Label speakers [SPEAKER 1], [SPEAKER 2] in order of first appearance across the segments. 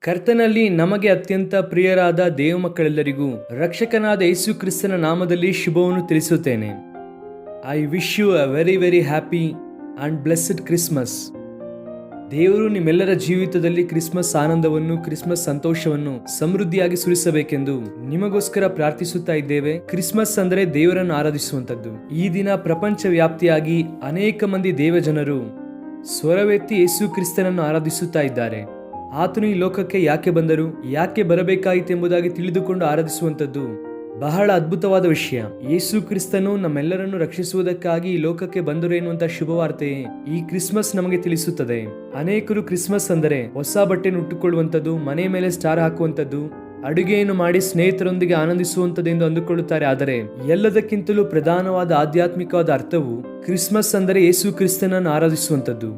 [SPEAKER 1] ಕರ್ತನಲ್ಲಿ ನಮಗೆ ಅತ್ಯಂತ ಪ್ರಿಯರಾದ ದೇವ ಮಕ್ಕಳೆಲ್ಲರಿಗೂ ರಕ್ಷಕನಾದ ಯೇಸು ಕ್ರಿಸ್ತನ ನಾಮದಲ್ಲಿ ಶುಭವನ್ನು ತಿಳಿಸುತ್ತೇನೆ. I wish you a very very happy and blessed Christmas. ದೇವರು ನಿಮ್ಮೆಲ್ಲರ ಜೀವಿತದಲ್ಲಿ ಕ್ರಿಸ್ಮಸ್ ಆನಂದವನ್ನು, ಕ್ರಿಸ್ಮಸ್ ಸಂತೋಷವನ್ನು ಸಮೃದ್ಧಿಯಾಗಿ ಸುರಿಸಬೇಕೆಂದು ನಿಮಗೋಸ್ಕರ ಪ್ರಾರ್ಥಿಸುತ್ತಾ ಇದ್ದೇವೆ. ಕ್ರಿಸ್ಮಸ್ ಅಂದರೆ ದೇವರನ್ನು ಆರಾಧಿಸುವಂಥದ್ದು. ಈ ದಿನ ಪ್ರಪಂಚ ವ್ಯಾಪ್ತಿಯಾಗಿ ಅನೇಕ ಮಂದಿ ದೇವಜನರು ಸ್ವರವೆತ್ತಿ ಯೇಸು ಕ್ರಿಸ್ತನನ್ನು ಆರಾಧಿಸುತ್ತಾ ಇದ್ದಾರೆ. ಆತನು ಈ ಲೋಕಕ್ಕೆ ಯಾಕೆ ಬಂದರು, ಯಾಕೆ ಬರಬೇಕಾಯಿತು ಎಂಬುದಾಗಿ ತಿಳಿದುಕೊಂಡು ಆರಾಧಿಸುವಂಥದ್ದು ಬಹಳ ಅದ್ಭುತವಾದ ವಿಷಯ. ಯೇಸು ಕ್ರಿಸ್ತನು ನಮ್ಮೆಲ್ಲರನ್ನು ರಕ್ಷಿಸುವುದಕ್ಕಾಗಿ ಈ ಲೋಕಕ್ಕೆ ಬಂದರು ಎನ್ನುವಂತ ಶುಭವಾರ್ತೆ ಈ ಕ್ರಿಸ್ಮಸ್ ನಮಗೆ ತಿಳಿಸುತ್ತದೆ. ಅನೇಕರು ಕ್ರಿಸ್ಮಸ್ ಅಂದರೆ ಹೊಸ ಬಟ್ಟೆಯನ್ನು ಉಟ್ಟುಕೊಳ್ಳುವಂಥದ್ದು, ಮನೆ ಮೇಲೆ ಸ್ಟಾರ್ ಹಾಕುವಂಥದ್ದು, ಅಡುಗೆಯನ್ನು ಮಾಡಿ ಸ್ನೇಹಿತರೊಂದಿಗೆ ಆನಂದಿಸುವಂಥದ್ದೆಂದು ಅಂದುಕೊಳ್ಳುತ್ತಾರೆ. ಆದರೆ ಎಲ್ಲದಕ್ಕಿಂತಲೂ ಪ್ರಧಾನವಾದ ಆಧ್ಯಾತ್ಮಿಕವಾದ ಅರ್ಥವು ಕ್ರಿಸ್ಮಸ್ ಅಂದರೆ ಯೇಸು ಕ್ರಿಸ್ತನನ್ನು ಆರಾಧಿಸುವಂಥದ್ದು.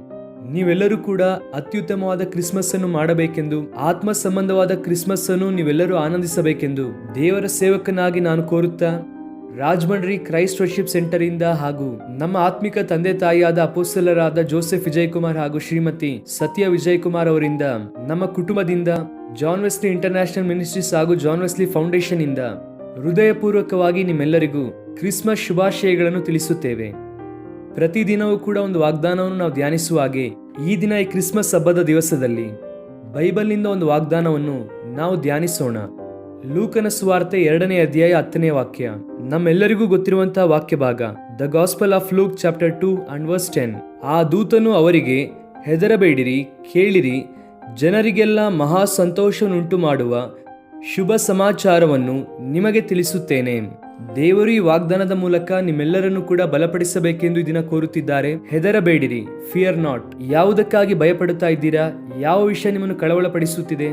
[SPEAKER 1] ನೀವೆಲ್ಲರೂ ಕೂಡ ಅತ್ಯುತ್ತಮವಾದ ಕ್ರಿಸ್ಮಸ್ ಅನ್ನು ಮಾಡಬೇಕೆಂದು, ಆತ್ಮ ಸಂಬಂಧವಾದ ಕ್ರಿಸ್ಮಸ್ ಅನ್ನು ನೀವೆಲ್ಲರೂ ಆನಂದಿಸಬೇಕೆಂದು ದೇವರ ಸೇವಕನಾಗಿ ನಾನು ಕೋರುತ್ತಾ, ರಾಜಮಂಡ್ರಿ ಕ್ರೈಸ್ಟ್ ವರ್ಷಿಪ್ ಸೆಂಟರ್ ಇಂದ ಹಾಗೂ ನಮ್ಮ ಆತ್ಮಿಕ ತಂದೆ ತಾಯಿಯಾದ ಅಪೋಸ್ತಲರಾದ ಜೋಸೆಫ್ ವಿಜಯ್ ಕುಮಾರ್ ಹಾಗೂ ಶ್ರೀಮತಿ ಸತ್ಯ ವಿಜಯ್ ಕುಮಾರ್ ಅವರಿಂದ, ನಮ್ಮ ಕುಟುಂಬದಿಂದ, ಜಾನ್ ವೆಸ್ಲಿ ಇಂಟರ್ನ್ಯಾಷನಲ್ ಮಿನಿಸ್ಟ್ರೀಸ್ ಹಾಗೂ ಜಾನ್ ವೆಸ್ಲಿ ಫೌಂಡೇಶನ್ ಇಂದ ಹೃದಯಪೂರ್ವಕವಾಗಿ ನಿಮ್ಮೆಲ್ಲರಿಗೂ ಕ್ರಿಸ್ಮಸ್ ಶುಭಾಶಯಗಳನ್ನು ತಿಳಿಸುತ್ತೇವೆ. ಪ್ರತಿದಿನವೂ ಕೂಡ ಒಂದು ವಾಗ್ದಾನವನ್ನು ನಾವು ಧ್ಯಾನಿಸುವ ಹಾಗೆ ಈ ದಿನ ಈ ಕ್ರಿಸ್ಮಸ್ ಹಬ್ಬದ ದಿವಸದಲ್ಲಿ ಬೈಬಲ್ನಿಂದ ಒಂದು ವಾಗ್ದಾನವನ್ನು ನಾವು ಧ್ಯಾನಿಸೋಣ. ಲೂಕನ ಸುವಾರ್ತೆ 2ನೇ ಅಧ್ಯಾಯ 10ನೇ ವಾಕ್ಯ ನಮ್ಮೆಲ್ಲರಿಗೂ ಗೊತ್ತಿರುವಂತಹ ವಾಕ್ಯ ಭಾಗ. The gospel of luke chapter 2 and verse 10. ಆ ದೂತನು ಅವರಿಗೆ, ಹೆದರಬೇಡಿರಿ, ಕೇಳಿರಿ, ಜನರಿಗೆಲ್ಲ ಮಹಾ ಸಂತೋಷವನ್ನುಂಟು ಮಾಡುವ ಶುಭ ಸಮಾಚಾರವನ್ನು ನಿಮಗೆ ತಿಳಿಸುತ್ತೇನೆ. ದೇವರು ಈ ವಾಗ್ದಾನದ ಮೂಲಕ ನಿಮ್ಮೆಲ್ಲರನ್ನು ಕೂಡ ಬಲಪಡಿಸಬೇಕೆಂದು ಈ ದಿನ ಕೋರುತ್ತಿದ್ದಾರೆ. ಹೆದರಬೇಡಿರಿ, ಫಿಯರ್ ನಾಟ್. ಯಾವುದಕ್ಕಾಗಿ ಭಯಪಡುತ್ತಾ ಇದ್ದೀರಾ? ಯಾವ ವಿಷಯ ನಿಮ್ಮನ್ನು ಕಳವಳಪಡಿಸುತ್ತಿದೆ?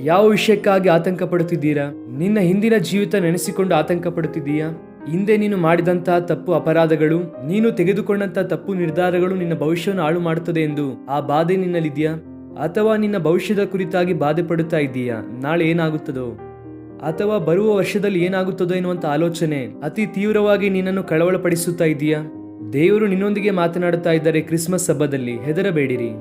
[SPEAKER 1] ಯಾವ ವಿಷಯಕ್ಕಾಗಿ ಆತಂಕ ಪಡುತ್ತಿದ್ದೀರಾ? ನಿನ್ನ ಹಿಂದಿನ ಜೀವಿತ ನೆನೆಸಿಕೊಂಡು ಆತಂಕ ಪಡುತ್ತಿದ್ದೀಯಾ? ಹಿಂದೆ ನೀನು ಮಾಡಿದಂತಹ ತಪ್ಪು ಅಪರಾಧಗಳು, ನೀನು ತೆಗೆದುಕೊಂಡಂತಹ ತಪ್ಪು ನಿರ್ಧಾರಗಳು ನಿನ್ನ ಭವಿಷ್ಯವನ್ನು ಹಾಳು ಮಾಡುತ್ತದೆ ಎಂದು ಆ ಬಾಧೆ ನಿನ್ನಲ್ಲಿದೆಯಾ? ಅಥವಾ ನಿನ್ನ ಭವಿಷ್ಯದ ಕುರಿತಾಗಿ ಬಾಧೆ ಪಡುತ್ತಾ ಇದ್ದೀಯಾ? ನಾಳೆ ಏನಾಗುತ್ತದೋ ಅಥವಾ ಬರುವ ವರ್ಷದಲ್ಲಿ ಏನಾಗುತ್ತದೋ ಎನ್ನುವಂತ ಆಲೋಚನೆ ಅತಿ ತೀವ್ರವಾಗಿ ನಿನ್ನನ್ನು ಕಳವಳಪಡಿಸುತ್ತಾ ಇದೆಯಾ? ದೇವರು ನಿನ್ನೊಂದಿಗೆ ಮಾತನಾಡುತ್ತಾ ಇದ್ದಾರೆ ಕ್ರಿಸ್ಮಸ್ ಹಬ್ಬದಲ್ಲಿ. ಹೆದರಬೇಡಿರಿ.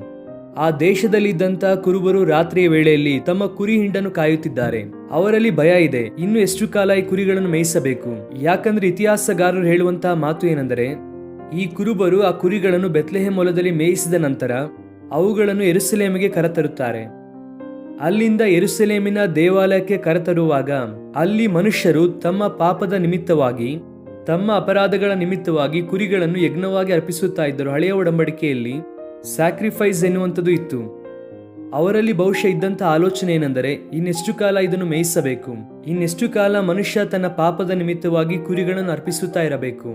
[SPEAKER 1] ಆ ದೇಶದಲ್ಲಿ ಇದ್ದಂತಹ ಕುರುಬರು ರಾತ್ರಿಯ ವೇಳೆಯಲ್ಲಿ ತಮ್ಮ ಕುರಿ ಹಿಂಡನ್ನು ಕಾಯುತ್ತಿದ್ದಾರೆ. ಅವರಲ್ಲಿ ಭಯ ಇದೆ, ಇನ್ನು ಎಷ್ಟು ಕಾಲ ಈ ಕುರಿಗಳನ್ನು ಮೇಯಿಸಬೇಕು? ಯಾಕಂದ್ರೆ ಇತಿಹಾಸಗಾರರು ಹೇಳುವಂತಹ ಮಾತು ಏನೆಂದರೆ, ಈ ಕುರುಬರು ಆ ಕುರಿಗಳನ್ನು ಬೆತ್ಲೆಹೇಮ್ ಹೊಲದಲ್ಲಿ ಮೇಯಿಸಿದ ನಂತರ ಅವುಗಳನ್ನು ಯೆರೂಸಲೇಮಿಗೆ ಕರೆತರುತ್ತಾರೆ. ಅಲ್ಲಿಂದ ಯೆರೂಸಲೇಮಿನ ದೇವಾಲಯಕ್ಕೆ ಕರೆತರುವಾಗ ಅಲ್ಲಿ ಮನುಷ್ಯರು ತಮ್ಮ ಪಾಪದ ನಿಮಿತ್ತವಾಗಿ, ತಮ್ಮ ಅಪರಾಧಗಳ ನಿಮಿತ್ತವಾಗಿ ಕುರಿಗಳನ್ನು ಯಜ್ಞವಾಗಿ ಅರ್ಪಿಸುತ್ತಾ ಇದ್ದರು. ಹಳೆಯ ಒಡಂಬಡಿಕೆಯಲ್ಲಿ ಸ್ಯಾಕ್ರಿಫೈಸ್ ಎನ್ನುವಂಥದ್ದು ಇತ್ತು. ಅವರಲ್ಲಿ ಬಹುಶಃ ಇದ್ದಂಥ ಆಲೋಚನೆ ಏನೆಂದರೆ, ಇನ್ನೆಷ್ಟು ಕಾಲ ಇದನ್ನು ಮೇಯಿಸಬೇಕು? ಇನ್ನೆಷ್ಟು ಕಾಲ ಮನುಷ್ಯ ತನ್ನ ಪಾಪದ ನಿಮಿತ್ತವಾಗಿ ಕುರಿಗಳನ್ನು ಅರ್ಪಿಸುತ್ತಾ ಇರಬೇಕು?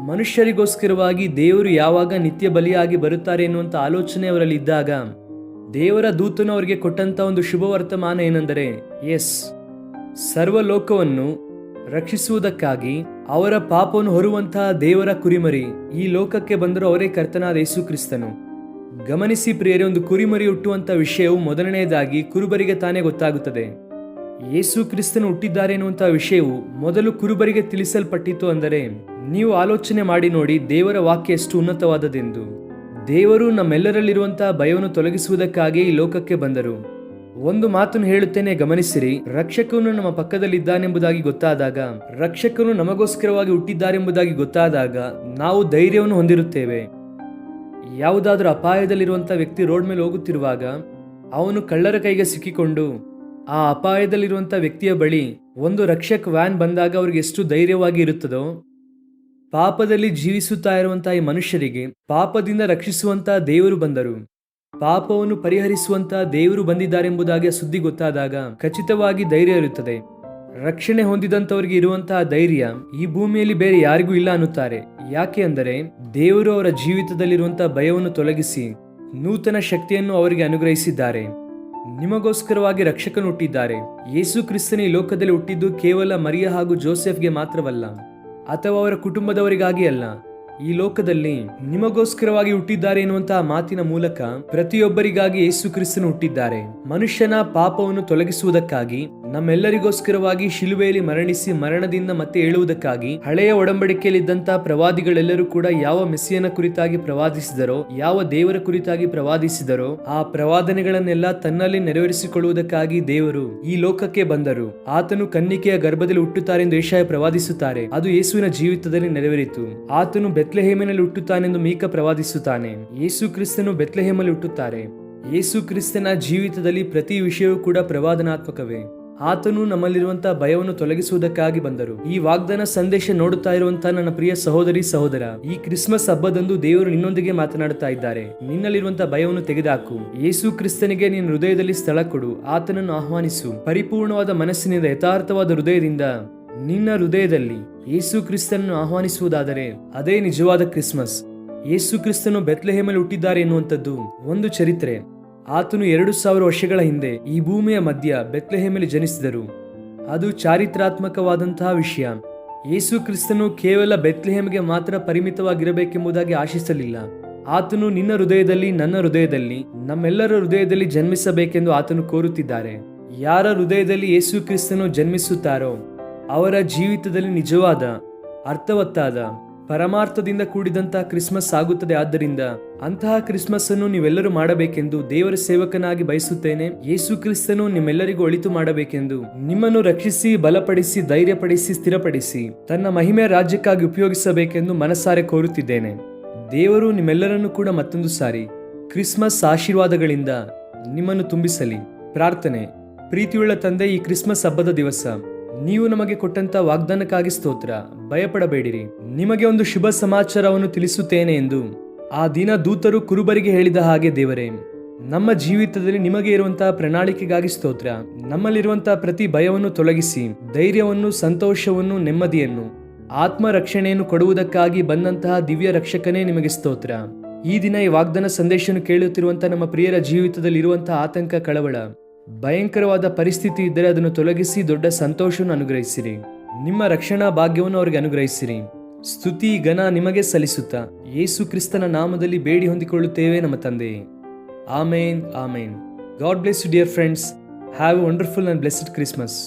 [SPEAKER 1] ಮನುಷ್ಯರಿಗೋಸ್ಕರವಾಗಿ ದೇವರು ಯಾವಾಗ ನಿತ್ಯ ಬಲಿಯಾಗಿ ಬರುತ್ತಾರೆ ಎನ್ನುವಂಥ ಆಲೋಚನೆ ಅವರಲ್ಲಿ ಇದ್ದಾಗ ದೇವರ ದೂತನು ಅವರಿಗೆ ಕೊಟ್ಟಂತ ಒಂದು ಶುಭ ವರ್ತಮಾನ ಏನೆಂದರೆ, ಎಸ್, ಸರ್ವಲೋಕವನ್ನು ರಕ್ಷಿಸುವುದಕ್ಕಾಗಿ ಅವರ ಪಾಪವನ್ನು ಹೊರುವಂತಹ ದೇವರ ಕುರಿಮರಿ ಈ ಲೋಕಕ್ಕೆ ಬಂದರೂ ಅವರೇ ಕರ್ತನಾದ ಯೇಸು ಕ್ರಿಸ್ತನು. ಗಮನಿಸಿ ಪ್ರಿಯರೇ, ಒಂದು ಕುರಿಮರಿ ಹುಟ್ಟುವಂತ ವಿಷಯವು ಮೊದಲನೆಯದಾಗಿ ಕುರುಬರಿಗೆ ತಾನೇ ಗೊತ್ತಾಗುತ್ತದೆ. ಯೇಸು ಕ್ರಿಸ್ತನು ಹುಟ್ಟಿದ್ದಾರೆ ಎನ್ನುವಂತಹ ವಿಷಯವು ಮೊದಲು ಕುರುಬರಿಗೆ ತಿಳಿಸಲ್ಪಟ್ಟಿತು. ಅಂದರೆ ನೀವು ಆಲೋಚನೆ ಮಾಡಿ ನೋಡಿ, ದೇವರ ವಾಕ್ಯ ಎಷ್ಟು ಉನ್ನತವಾದದೆಂದು. ದೇವರು ನಮ್ಮೆಲ್ಲರಲ್ಲಿರುವಂತಹ ಭಯವನ್ನು ತೊಲಗಿಸುವುದಕ್ಕಾಗಿ ಈ ಲೋಕಕ್ಕೆ ಬಂದರು. ಒಂದು ಮಾತನ್ನು ಹೇಳುತ್ತೇನೆ, ಗಮನಿಸಿರಿ. ರಕ್ಷಕನು ನಮ್ಮ ಪಕ್ಕದಲ್ಲಿದ್ದಾನೆಂಬುದಾಗಿ ಗೊತ್ತಾದಾಗ, ರಕ್ಷಕನು ನಮಗೋಸ್ಕರವಾಗಿ ಹುಟ್ಟಿದ್ದಾರೆಂಬುದಾಗಿ ಗೊತ್ತಾದಾಗ ನಾವು ಧೈರ್ಯವನ್ನು ಹೊಂದಿರುತ್ತೇವೆ. ಯಾವುದಾದ್ರೂ ಅಪಾಯದಲ್ಲಿರುವಂತಹ ವ್ಯಕ್ತಿ ರೋಡ್ ಮೇಲೆ ಹೋಗುತ್ತಿರುವಾಗ ಅವನು ಕಳ್ಳರ ಕೈಗೆ ಸಿಕ್ಕಿಕೊಂಡು ಆ ಅಪಾಯದಲ್ಲಿರುವಂಥ ವ್ಯಕ್ತಿಯ ಬಳಿ ಒಂದು ರಕ್ಷಕ ವ್ಯಾನ್ ಬಂದಾಗ ಅವ್ರಿಗೆ ಎಷ್ಟು ಧೈರ್ಯವಾಗಿ ಇರುತ್ತದೋ, ಪಾಪದಲ್ಲಿ ಜೀವಿಸುತ್ತಾ ಇರುವಂತಹ ಈ ಮನುಷ್ಯರಿಗೆ ಪಾಪದಿಂದ ರಕ್ಷಿಸುವಂತಹ ದೇವರು ಬಂದರು, ಪಾಪವನ್ನು ಪರಿಹರಿಸುವಂತಹ ದೇವರು ಬಂದಿದ್ದಾರೆಂಬುದಾಗಿ ಸುದ್ದಿ ಗೊತ್ತಾದಾಗ ಖಚಿತವಾಗಿ ಧೈರ್ಯ ಇರುತ್ತದೆ. ರಕ್ಷಣೆ ಹೊಂದಿದಂಥವರಿಗೆ ಇರುವಂತಹ ಧೈರ್ಯ ಈ ಭೂಮಿಯಲ್ಲಿ ಬೇರೆ ಯಾರಿಗೂ ಇಲ್ಲ ಅನ್ನುತ್ತಾರೆ. ಯಾಕೆ ಅಂದರೆ ದೇವರು ಅವರ ಜೀವಿತದಲ್ಲಿರುವಂತಹ ಭಯವನ್ನು ತೊಲಗಿಸಿ ನೂತನ ಶಕ್ತಿಯನ್ನು ಅವರಿಗೆ ಅನುಗ್ರಹಿಸಿದ್ದಾರೆ. ನಿಮಗೋಸ್ಕರವಾಗಿ ರಕ್ಷಕನು ಹುಟ್ಟಿದ್ದಾರೆ. ಯೇಸು ಕ್ರಿಸ್ತನ ಈ ಲೋಕದಲ್ಲಿ ಹುಟ್ಟಿದ್ದು ಕೇವಲ ಮರಿಯ ಹಾಗೂ ಜೋಸೆಫ್ಗೆ ಮಾತ್ರವಲ್ಲ, ಅಥವಾ ಅವರ ಕುಟುಂಬದವರಿಗಾಗಿ ಅಲ್ಲ, ಈ ಲೋಕದಲ್ಲಿ ನಿಮಗೋಸ್ಕರವಾಗಿ ಹುಟ್ಟಿದ್ದಾರೆ ಎನ್ನುವಂತಹ ಮಾತಿನ ಮೂಲಕ ಪ್ರತಿಯೊಬ್ಬರಿಗಾಗಿ ಯೇಸು ಕ್ರಿಸ್ತನು ಹುಟ್ಟಿದ್ದಾರೆ. ಮನುಷ್ಯನ ಪಾಪವನ್ನು ತೊಲಗಿಸುವುದಕ್ಕಾಗಿ, ನಮ್ಮೆಲ್ಲರಿಗೋಸ್ಕರವಾಗಿ ಶಿಲುಬೆಯಲ್ಲಿ ಮರಣಿಸಿ ಮರಣದಿಂದ ಮತ್ತೆ ಏಳುವುದಕ್ಕಾಗಿ ಹಳೆಯ ಒಡಂಬಡಿಕೆಯಲ್ಲಿದ್ದಂತಹ ಪ್ರವಾದಿಗಳೆಲ್ಲರೂ ಕೂಡ ಯಾವ ಮೆಸ್ಸಿಯನ ಕುರಿತಾಗಿ ಪ್ರವಾದಿಸಿದರೋ, ಯಾವ ದೇವರ ಕುರಿತಾಗಿ ಪ್ರವಾದಿಸಿದರೋ ಆ ಪ್ರವಾದನೆಗಳನ್ನೆಲ್ಲ ತನ್ನಲ್ಲಿ ನೆರವೇರಿಸಿಕೊಳ್ಳುವುದಕ್ಕಾಗಿ ದೇವರು ಈ ಲೋಕಕ್ಕೆ ಬಂದರು. ಆತನು ಕನ್ನಿಕೆಯ ಗರ್ಭದಲ್ಲಿ ಹುಟ್ಟುತ್ತಾರೆಂದು ಯೆಶಾಯ ಪ್ರವಾದಿಸುತ್ತಾರೆ. ಅದು ಯೇಸುವಿನ ಜೀವಿತದಲ್ಲಿ ನೆರವೇರಿತು. ಆತನು ಬೆತ್ಲೆಹೇಮಿನಲ್ಲಿ ಹುಟ್ಟುತ್ತಾನೆಂದು ಮೀಕ ಪ್ರವಾದಿಸುತ್ತಾನೆ. ಯೇಸು ಕ್ರಿಸ್ತನು ಬೆತ್ಲೆಹೇಮಲ್ಲಿ ಹುಟ್ಟುತ್ತಾರೆ. ಯೇಸು ಕ್ರಿಸ್ತನ ಜೀವಿತದಲ್ಲಿ ಪ್ರತಿ ವಿಷಯವೂ ಕೂಡ ಪ್ರವಾದನಾತ್ಮಕವೇ. ಆತನು ನಮ್ಮಲ್ಲಿರುವಂತಹ ಭಯವನ್ನು ತೊಲಗಿಸುವುದಕ್ಕಾಗಿ ಬಂದರು. ಈ ವಾಗ್ದಾನ ಸಂದೇಶ ನೋಡುತ್ತಾ ಇರುವಂತಹ ನನ್ನ ಪ್ರಿಯ ಸಹೋದರಿ ಸಹೋದರ, ಈ ಕ್ರಿಸ್ಮಸ್ ಹಬ್ಬದಂದು ದೇವರು ನಿನ್ನೊಂದಿಗೆ ಮಾತನಾಡುತ್ತಾ ಇದ್ದಾರೆ. ನಿನ್ನಲ್ಲಿರುವಂತಹ ಭಯವನ್ನು ತೆಗೆದುಹಾಕು. ಯೇಸು ಕ್ರಿಸ್ತನಿಗೆ ನಿನ್ನ ಹೃದಯದಲ್ಲಿ ಸ್ಥಳ ಕೊಡು. ಆತನನ್ನು ಆಹ್ವಾನಿಸು. ಪರಿಪೂರ್ಣವಾದ ಮನಸ್ಸಿನಿಂದ, ಯಥಾರ್ಥವಾದ ಹೃದಯದಿಂದ ನಿನ್ನ ಹೃದಯದಲ್ಲಿ ಯೇಸು ಕ್ರಿಸ್ತನನ್ನು ಆಹ್ವಾನಿಸುವುದಾದರೆ ಅದೇ ನಿಜವಾದ ಕ್ರಿಸ್ಮಸ್. ಯೇಸು ಕ್ರಿಸ್ತನು ಬೆತ್ಲೆಹೇಮಲ್ಲಿ ಹುಟ್ಟಿದ್ದಾರೆ ಎನ್ನುವಂಥದ್ದು ಒಂದು ಚರಿತ್ರೆ. ಆತನು 2000 ವರ್ಷಗಳ ಹಿಂದೆ ಈ ಭೂಮಿಯ ಮಧ್ಯ ಬೆತ್ಲೆಹೇಮಲ್ಲಿ ಜನಿಸಿದರು. ಅದು ಚಾರಿತ್ರಾತ್ಮಕವಾದಂತಹ ವಿಷಯ. ಯೇಸು ಕ್ರಿಸ್ತನು ಕೇವಲ ಬೆತ್ಲೆಹೇಮ್ಗೆ ಮಾತ್ರ ಪರಿಮಿತವಾಗಿರಬೇಕೆಂಬುದಾಗಿ ಆಶಿಸಲಿಲ್ಲ. ಆತನು ನಿನ್ನ ಹೃದಯದಲ್ಲಿ, ನನ್ನ ಹೃದಯದಲ್ಲಿ, ನಮ್ಮೆಲ್ಲರ ಹೃದಯದಲ್ಲಿ ಜನ್ಮಿಸಬೇಕೆಂದು ಆತನು ಕೋರುತ್ತಿದ್ದಾರೆ. ಯಾರ ಹೃದಯದಲ್ಲಿ ಯೇಸು ಕ್ರಿಸ್ತನು ಜನ್ಮಿಸುತ್ತಾರೋ ಅವರ ಜೀವಿತದಲ್ಲಿ ನಿಜವಾದ, ಅರ್ಥವತ್ತಾದ, ಪರಮಾರ್ಥದಿಂದ ಕೂಡಿದಂತಹ ಕ್ರಿಸ್ಮಸ್ ಆಗುತ್ತದೆ. ಆದ್ದರಿಂದ ಅಂತಹ ಕ್ರಿಸ್ಮಸ್ ಅನ್ನು ನೀವೆಲ್ಲರೂ ಮಾಡಬೇಕೆಂದು ದೇವರ ಸೇವಕನಾಗಿ ಬಯಸುತ್ತೇನೆ. ಯೇಸು ಕ್ರಿಸ್ತನು ನಿಮ್ಮೆಲ್ಲರಿಗೂ ಒಳಿತು ಮಾಡಬೇಕೆಂದು, ನಿಮ್ಮನ್ನು ರಕ್ಷಿಸಿ, ಬಲಪಡಿಸಿ, ಧೈರ್ಯಪಡಿಸಿ, ಸ್ಥಿರಪಡಿಸಿ ತನ್ನ ಮಹಿಮೆಯ ರಾಜ್ಯಕ್ಕಾಗಿ ಉಪಯೋಗಿಸಬೇಕೆಂದು ಮನಸಾರೆ ಕೋರುತ್ತಿದ್ದೇನೆ. ದೇವರು ನಿಮ್ಮೆಲ್ಲರನ್ನು ಕೂಡ ಮತ್ತೊಂದು ಸಾರಿ ಕ್ರಿಸ್ಮಸ್ ಆಶೀರ್ವಾದಗಳಿಂದ ನಿಮ್ಮನ್ನು ತುಂಬಿಸಲಿ. ಪ್ರಾರ್ಥನೆ. ಪ್ರೀತಿಯುಳ್ಳ ತಂದೆ, ಈ ಕ್ರಿಸ್ಮಸ್ ಹಬ್ಬದ ದಿವಸ ನೀವು ನಮಗೆ ಕೊಟ್ಟಂತ ವಾಗ್ದಾನಕ್ಕಾಗಿ ಸ್ತೋತ್ರ. ಭಯಪಡಬೇಡಿರಿ, ನಿಮಗೆ ಒಂದು ಶುಭ ಸಮಾಚಾರವನ್ನು ತಿಳಿಸುತ್ತೇನೆ ಎಂದು ಆ ದಿನ ದೂತರು ಕುರುಬರಿಗೆ ಹೇಳಿದ ಹಾಗೆ ದೇವರೇ, ನಮ್ಮ ಜೀವಿತದಲ್ಲಿ ನಿಮಗೆ ಇರುವಂತಹ ಪ್ರಣಾಳಿಕೆಗಾಗಿ ಸ್ತೋತ್ರ. ನಮ್ಮಲ್ಲಿರುವಂತಹ ಪ್ರತಿ ಭಯವನ್ನು ತೊಲಗಿಸಿ ಧೈರ್ಯವನ್ನು, ಸಂತೋಷವನ್ನು, ನೆಮ್ಮದಿಯನ್ನು, ಆತ್ಮ ರಕ್ಷಣೆಯನ್ನು ಕೊಡುವುದಕ್ಕಾಗಿ ಬಂದಂತಹ ದಿವ್ಯ ರಕ್ಷಕನೇ ನಿಮಗೆ ಸ್ತೋತ್ರ. ಈ ದಿನ ಈ ವಾಗ್ದಾನ ಸಂದೇಶವನ್ನು ಕೇಳುತ್ತಿರುವಂತಹ ನಮ್ಮ ಪ್ರಿಯರ ಜೀವಿತದಲ್ಲಿ ಇರುವಂತಹ ಆತಂಕ, ಕಳವಳ, ಭಯಂಕರವಾದ ಪರಿಸ್ಥಿತಿ ಇದ್ದರೆ ಅದನ್ನು ತೊಲಗಿಸಿ ದೊಡ್ಡ ಸಂತೋಷವನ್ನು ಅನುಗ್ರಹಿಸಿರಿ. ನಿಮ್ಮ ರಕ್ಷಣಾ ಭಾಗ್ಯವನ್ನು ಅವರಿಗೆ ಅನುಗ್ರಹಿಸಿರಿ. ಸ್ತುತಿ ಘನ ನಿಮಗೆ ಸಲ್ಲಿಸುತ್ತಾ ಯೇಸು ಕ್ರಿಸ್ತನ ನಾಮದಲ್ಲಿ ಬೇಡಿ ಹೊಂದಿಕೊಳ್ಳುತ್ತೇವೆ ನಮ್ಮ ತಂದೆಯೇ. Amen, amen. God bless you dear friends. Have a wonderful and blessed Christmas.